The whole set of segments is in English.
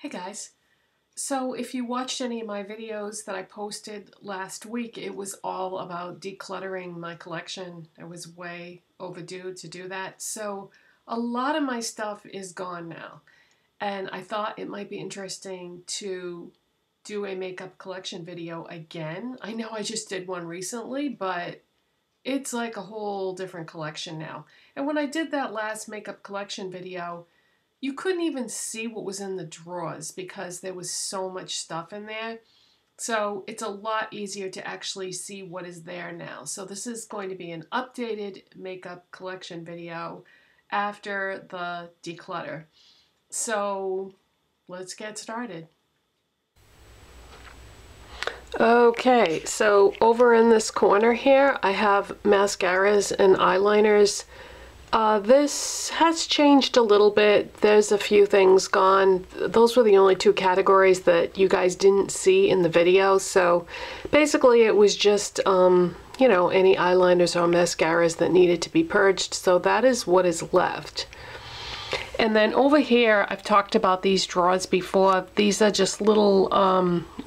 Hey guys, so if you watched any of my videos that I posted last week, it was all about decluttering my collection. I was way overdue to do that. So a lot of my stuff is gone now, and I thought it might be interesting to do a makeup collection video again. I know I just did one recently, but it's like a whole different collection now. And when I did that last makeup collection video, you couldn't even see what was in the drawers because there was so much stuff in there. So it's a lot easier to actually see what is there now. So this is going to be an updated makeup collection video after the declutter. So let's get started. Okay, so over in this corner here, I have mascaras and eyeliners. This has changed a little bit. There's a few things gone. Those were the only two categories that you guys didn't see in the video. So basically it was just, you know, any eyeliners or mascaras that needed to be purged. So that is what is left. And then over here, I've talked about these drawers before. These are just little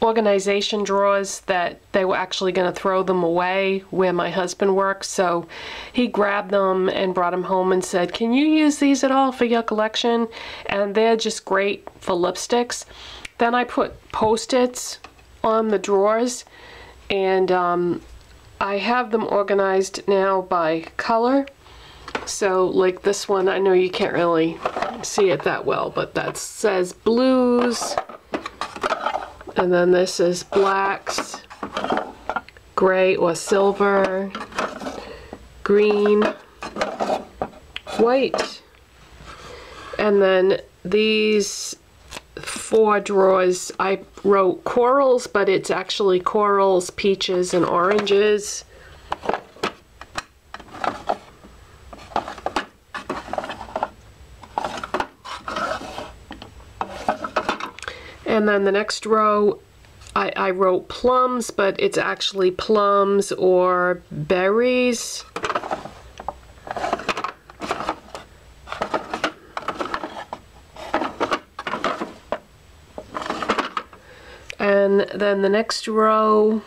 organization drawers that they were actually going to throw them away where my husband works. So he grabbed them and brought them home and said, "Can you use these at all for your collection?" And they're just great for lipsticks. Then I put Post-its on the drawers, and I have them organized now by color. So like this one, I know you can't really see it that well, but that says blues, and then this is blacks, gray or silver, green, white, and then these four drawers I wrote corals, but it's actually corals, peaches, and oranges. And then the next row, I wrote plums, but it's actually plums or berries. And then the next row,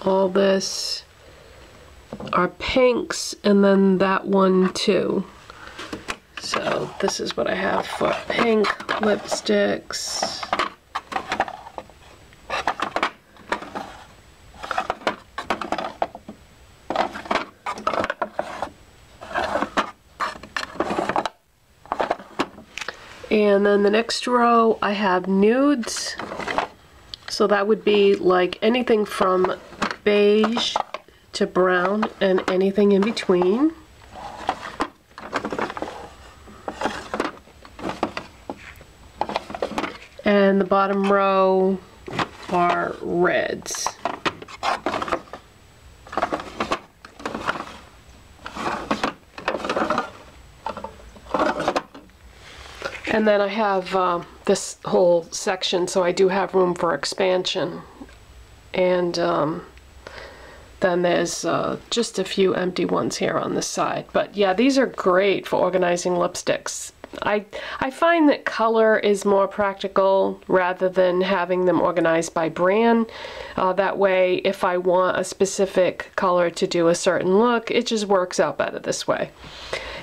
all this are pinks, and then that one too. So this is what I have for pink lipsticks. And then the next row I have nudes. So that would be like anything from beige to brown and anything in between. And the bottom row are reds. And then I have this whole section, so I do have room for expansion. And then there's just a few empty ones here on the side. But yeah, these are great for organizing lipsticks. I find that color is more practical rather than having them organized by brand. That way, if I want a specific color to do a certain look, it just works out better this way.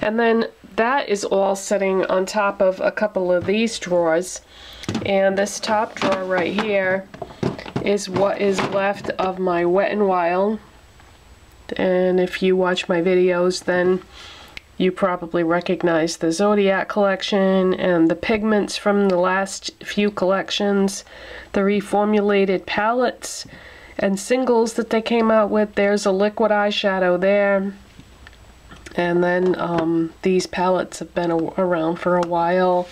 And then that is all sitting on top of a couple of these drawers. And this top drawer right here is what is left of my Wet n Wild. And if you watch my videos, then you probably recognize the Zodiac collection and the pigments from the last few collections, the reformulated palettes and singles that they came out with. There's a liquid eyeshadow there. And then these palettes have been around for a while.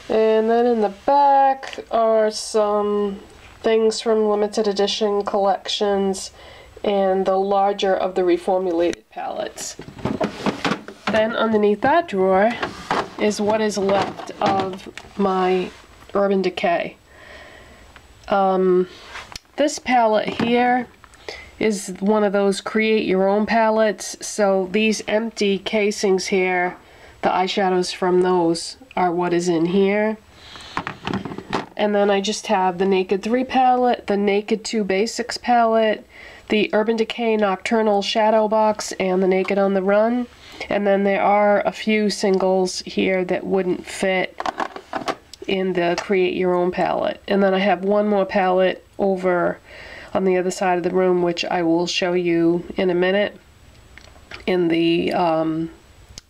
And then in the back are some things from limited edition collections and the larger of the reformulated palettes. Then underneath that drawer is what is left of my Urban Decay. This palette here is one of those create your own palettes. So these empty casings here, the eyeshadows from those are what is in here. and then I just have the Naked 3 palette, the Naked 2 Basics palette, the Urban Decay Nocturnal Shadow Box, and the Naked on the Run. And then there are a few singles here that wouldn't fit in the Create Your Own palette. And then I have one more palette over on the other side of the room, which I will show you in a minute, in the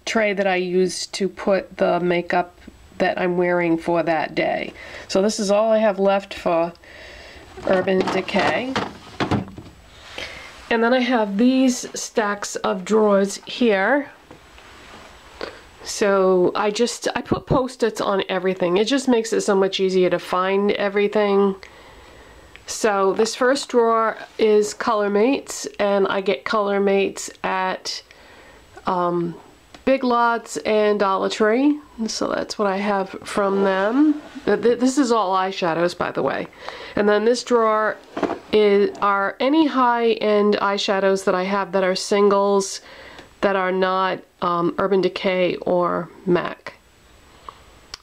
tray that I use to put the makeup that I'm wearing for that day. So this is all I have left for Urban Decay. And then I have these stacks of drawers here. So I put Post-its on everything. It just makes it so much easier to find everything. So this first drawer is Color Mates, and I get Color Mates at Big Lots and Dollar Tree. So that's what I have from them. This is all eyeshadows, by the way. And then this drawer are any high-end eyeshadows that I have that are singles that are not Urban Decay or MAC.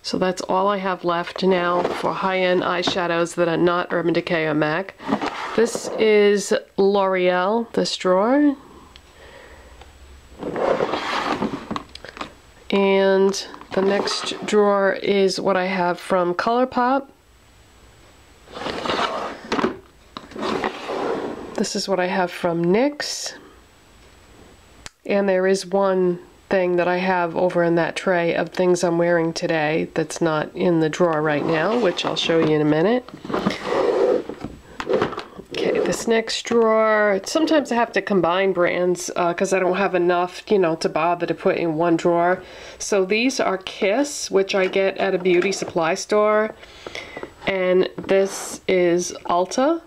So that's all I have left now for high-end eyeshadows that are not Urban Decay or MAC. This is L'Oreal, this drawer. And the next drawer is what I have from ColourPop. This is what I have from NYX. And there is one thing that I have over in that tray of things I'm wearing today that's not in the drawer right now, which I'll show you in a minute. Okay, this next drawer, sometimes I have to combine brands because I don't have enough, you know, to bother to put in one drawer. So these are Kiss, which I get at a beauty supply store. And this is Ulta.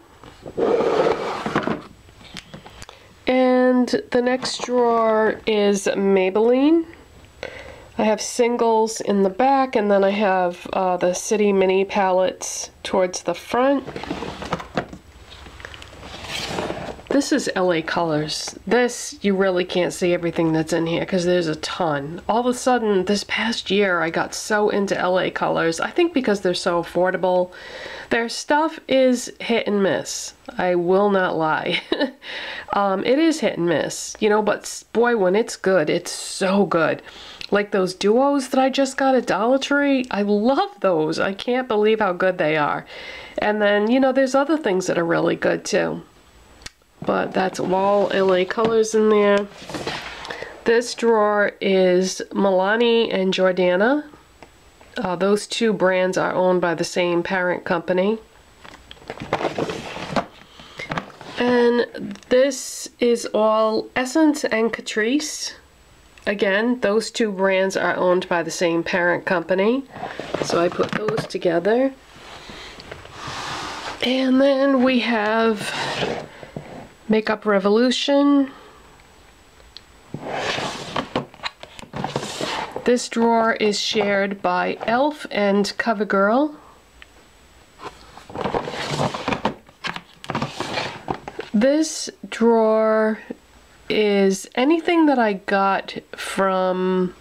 And the next drawer is Maybelline. I have singles in the back, and then I have the City Mini palettes towards the front. This is LA Colors. This, you really can't see everything that's in here because there's a ton. All of a sudden, this past year, I got so into LA Colors. I think because they're so affordable. Their stuff is hit and miss. I will not lie. It is hit and miss, you know, but boy, when it's good, it's so good. Like those duos that I just got at Dollar Tree, I love those. I can't believe how good they are. And then, you know, there's other things that are really good too. But that's all LA Colors in there. This drawer is Milani and Jordana. Those two brands are owned by the same parent company. And this is all Essence and Catrice. Again, those two brands are owned by the same parent company. So I put those together. And then we have Makeup Revolution. This drawer is shared by e.l.f. and CoverGirl. This drawer is anything that I got from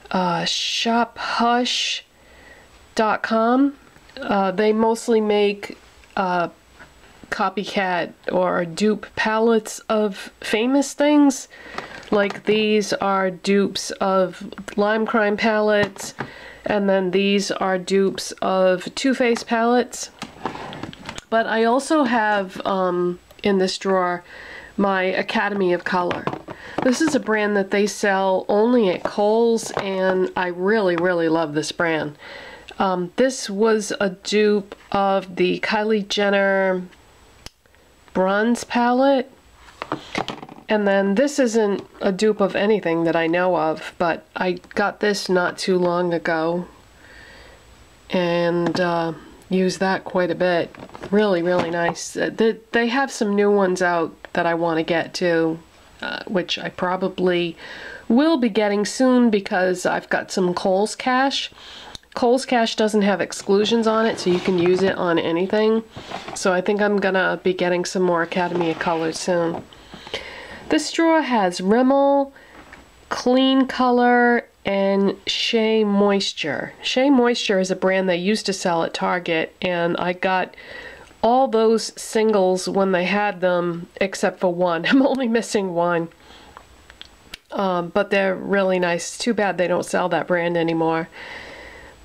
shophush.com. They mostly make copycat or dupe palettes of famous things. Like these are dupes of Lime Crime palettes, and then these are dupes of Too Faced palettes. But I also have in this drawer my Academy of Color. This is a brand that they sell only at Kohl's, and I really, really love this brand. This was a dupe of the Kylie Jenner Bronze palette. And then this isn't a dupe of anything that I know of, but I got this not too long ago and used that quite a bit. Really, really nice. They have some new ones out that I want to get too, which I probably will be getting soon because I've got some Kohl's Cash. Kohl's Cash doesn't have exclusions on it, so you can use it on anything. So I think I'm gonna be getting some more Academy of Color soon. This drawer has Rimmel, Clean Color, and Shea Moisture. Shea Moisture is a brand they used to sell at Target, and I got all those singles when they had them except for one. I'm only missing one. But they're really nice. Too bad they don't sell that brand anymore.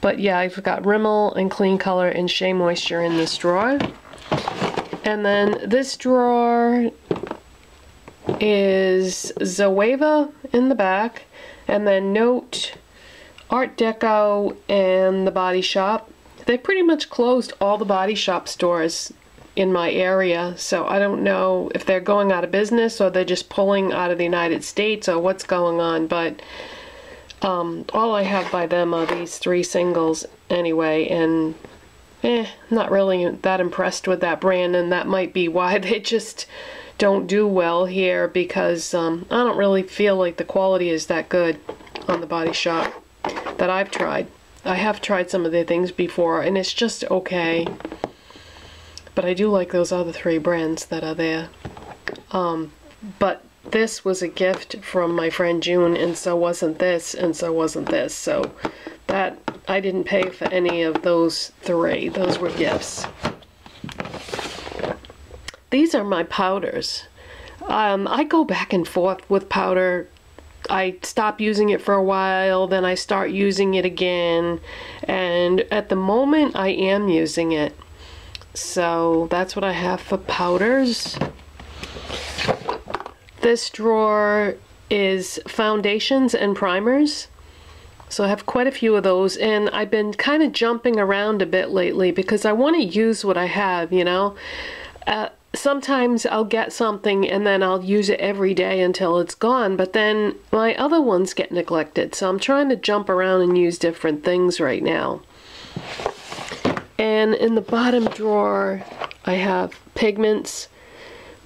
But yeah, I've got Rimmel and Clean Color and Shea Moisture in this drawer. And then this drawer is Zoeva in the back, and then Note, Art Deco, and the Body Shop. They pretty much closed all the Body Shop stores in my area, so I don't know if they're going out of business or they're just pulling out of the United States or what's going on, but all I have by them are these 3 singles anyway, and not really that impressed with that brand, and that might be why they just don't do well here, because I don't really feel like the quality is that good on the Body Shop that I've tried. I have tried some of their things before, and it's just okay. But I do like those other 3 brands that are there. But this was a gift from my friend June, and so wasn't this, and so wasn't this. So that, I didn't pay for any of those 3. Those were gifts. These are my powders. I go back and forth with powder. I stop using it for a while, then I start using it again, and at the moment I am using it. So that's what I have for powders. This drawer is foundations and primers. So I have quite a few of those, and I've been kind of jumping around a bit lately because I want to use what I have, you know. Sometimes I'll get something and then I'll use it every day until it's gone, but then my other ones get neglected. So I'm trying to jump around and use different things right now. And in the bottom drawer, I have pigments.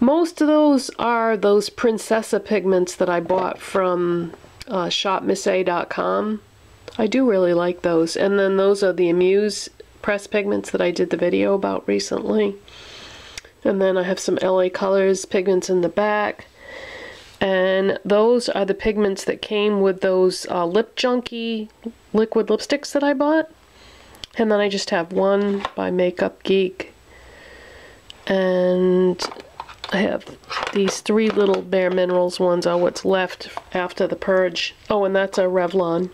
Most of those are those Princessa pigments that I bought from shopmissa.com. I do really like those. And then those are the Amuse press pigments that I did the video about recently. And then I have some LA Colors pigments in the back. And those are the pigments that came with those Lip Junkie liquid lipsticks that I bought. And then I just have one by Makeup Geek. And I have these 3 little Bare Minerals ones are what's left after the purge. Oh, and that's a Revlon.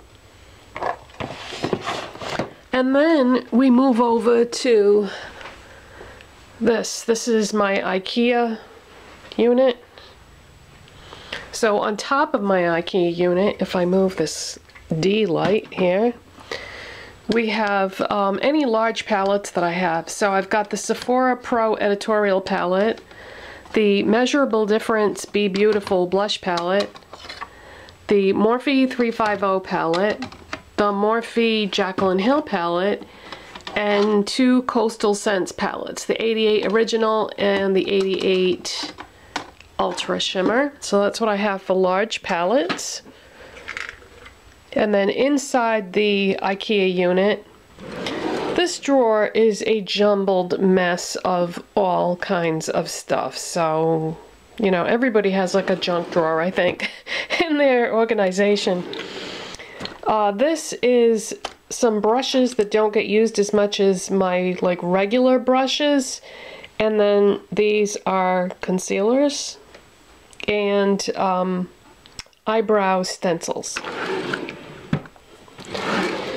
And then we move over to this. This is my IKEA unit. So on top of my IKEA unit, if I move this D light here, we have any large palettes that I have. So I've got the Sephora Pro Editorial palette, the Measurable Difference Be Beautiful blush palette, the Morphe 350 palette, the Morphe Jaclyn Hill palette, and 2 Coastal Scents palettes, the 88 Original and the 88 Ultra Shimmer. So that's what I have for large palettes. And then inside the IKEA unit, this drawer is a jumbled mess of all kinds of stuff. So, you know, everybody has like a junk drawer, I think, in their organization. This is some brushes that don't get used as much as my like regular brushes. And then these are concealers and eyebrow stencils.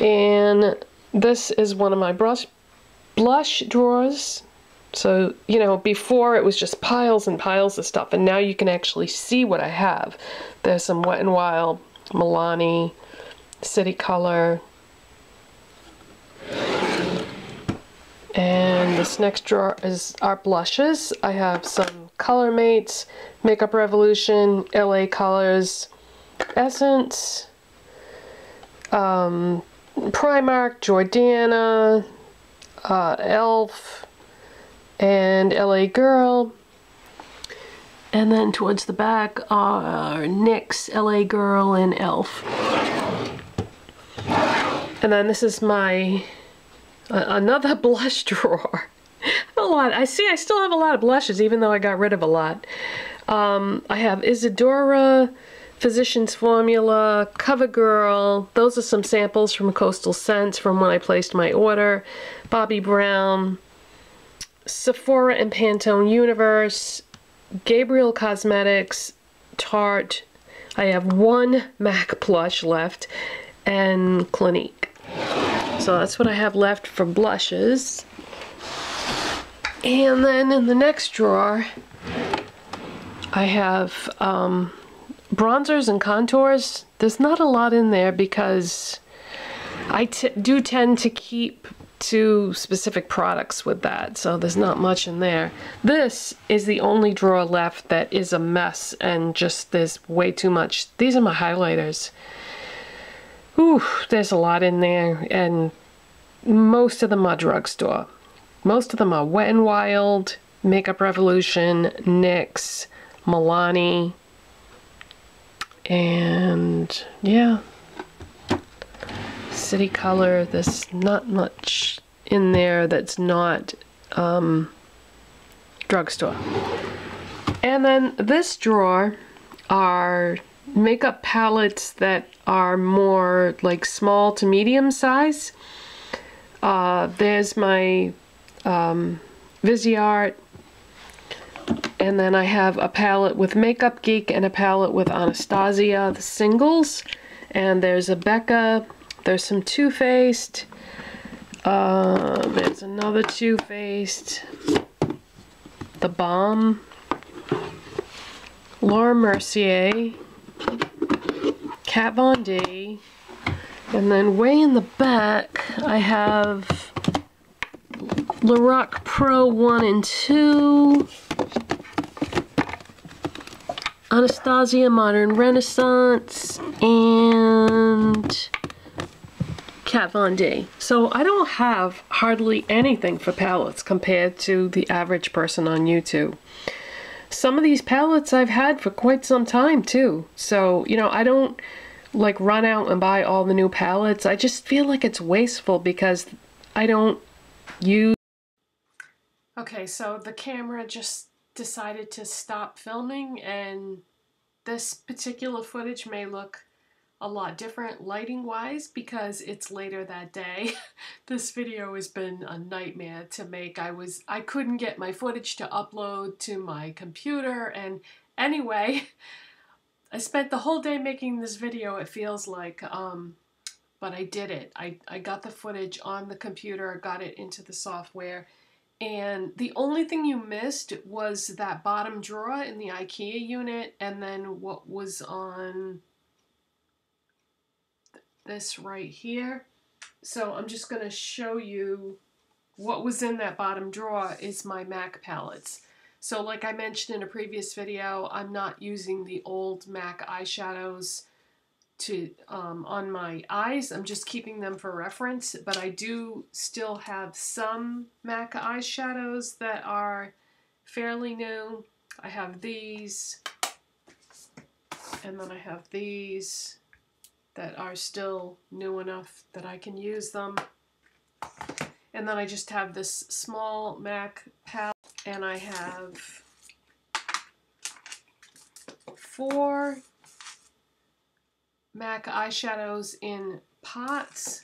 And this is one of my blush drawers. So, you know, before it was just piles and piles of stuff, and now you can actually see what I have. There's some Wet n Wild, Milani, City Color. And this next drawer is our blushes. I have some Color Mates, Makeup Revolution, LA Colors, Essence, Primark, Jordana, e.l.f, and LA Girl. And then towards the back are NYX, LA Girl, and e.l.f. And then this is my another blush drawer. A lot. I still have a lot of blushes, even though I got rid of a lot. I have Isadora, Physicians Formula, CoverGirl. Those are some samples from Coastal Scents from when I placed my order. Bobbi Brown, Sephora and Pantone Universe, Gabriel Cosmetics, Tarte. I have one MAC blush left, and Clinique. So that's what I have left for blushes. And then in the next drawer, I have bronzers and contours. There's not a lot in there because I do tend to keep to specific products with that, so there's not much in there. This is the only drawer left that is a mess and just there's way too much. These are my highlighters. Ooh, there's a lot in there, and most of them are drugstore. Most of them are Wet n Wild, Makeup Revolution, NYX, Milani, and yeah, City Color. There's not much in there that's not drugstore. And then this drawer are makeup palettes that are more like small to medium size. There's my Viseart, and then I have a palette with Makeup Geek and a palette with Anastasia, the singles, and there's a Becca, there's some Too Faced, there's another Too Faced, the Balm, Laura Mercier, Kat Von D, and then way in the back I have Lorac Pro 1 and 2, Anastasia Modern Renaissance, and Kat Von D. So I don't have hardly anything for palettes compared to the average person on YouTube. Some of these palettes I've had for quite some time too. So, you know, I don't like run out and buy all the new palettes. I just feel like it's wasteful because I don't use... Okay, so the camera just decided to stop filming, and this particular footage may look a lot different lighting wise because it's later that day. This video has been a nightmare to make. I couldn't get my footage to upload to my computer, and anyway, I spent the whole day making this video, it feels like, but I did it. I got the footage on the computer, got it into the software, and the only thing you missed was that bottom drawer in the IKEA unit, and then what was on this right here. So I'm just going to show you what was in that bottom drawer is my MAC palettes. So like I mentioned in a previous video, I'm not using the old MAC eyeshadows to on my eyes. I'm just keeping them for reference, but I do still have some MAC eyeshadows that are fairly new. I have these, and then I have these that are still new enough that I can use them. And then I just have this small MAC palette, and I have 4 MAC eyeshadows in pots,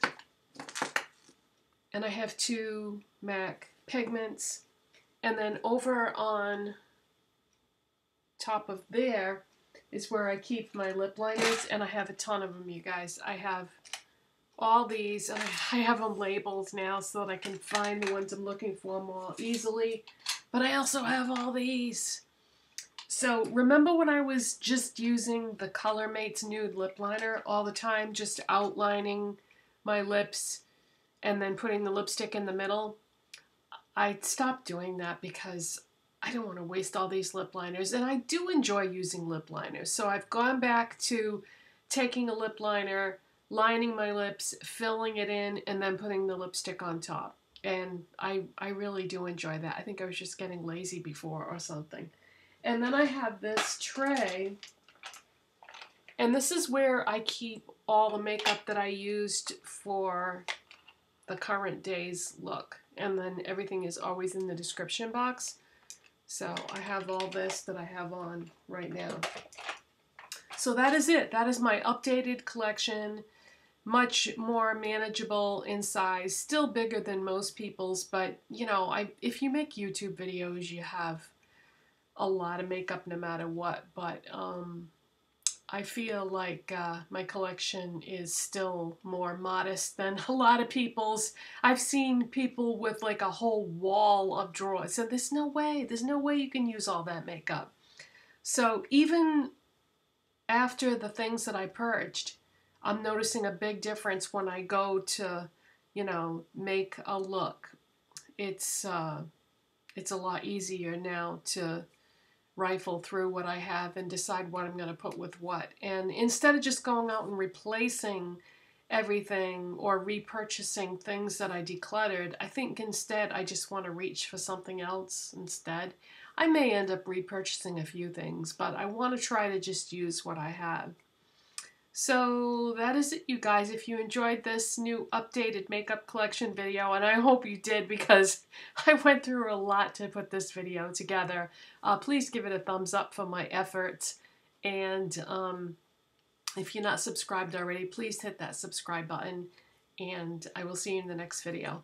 and I have 2 MAC pigments, and then over on top of there is where I keep my lip liners, and I have a ton of them, you guys. I have all these, and I have them labeled now so that I can find the ones I'm looking for more easily, but I also have all these. So remember when I was just using the Color Mates Nude Lip Liner all the time, just outlining my lips and then putting the lipstick in the middle? I stopped doing that because I don't want to waste all these lip liners, and I do enjoy using lip liners. So I've gone back to taking a lip liner, lining my lips, filling it in, and then putting the lipstick on top. And I really do enjoy that. I think I was just getting lazy before or something. And then I have this tray, and this is where I keep all the makeup that I used for the current day's look. And then everything is always in the description box. So I have all this that I have on right now. so that is it. That is my updated collection. Much more manageable in size, still bigger than most people's, but you know, if you make YouTube videos, you have a lot of makeup no matter what, but I feel like my collection is still more modest than a lot of people's. I've seen people with like a whole wall of drawers, so there's no way you can use all that makeup. So even after the things that I purged, I'm noticing a big difference when I go to, you know, make a look. It's a lot easier now to rifle through what I have and decide what I'm going to put with what. And instead of just going out and replacing everything or repurchasing things that I decluttered, I think instead I just want to reach for something else instead. I may end up repurchasing a few things, but I want to try to just use what I have. So that is it, you guys. If you enjoyed this new updated makeup collection video, and I hope you did because I went through a lot to put this video together, please give it a thumbs up for my efforts. And if you're not subscribed already, please hit that subscribe button. And I will see you in the next video.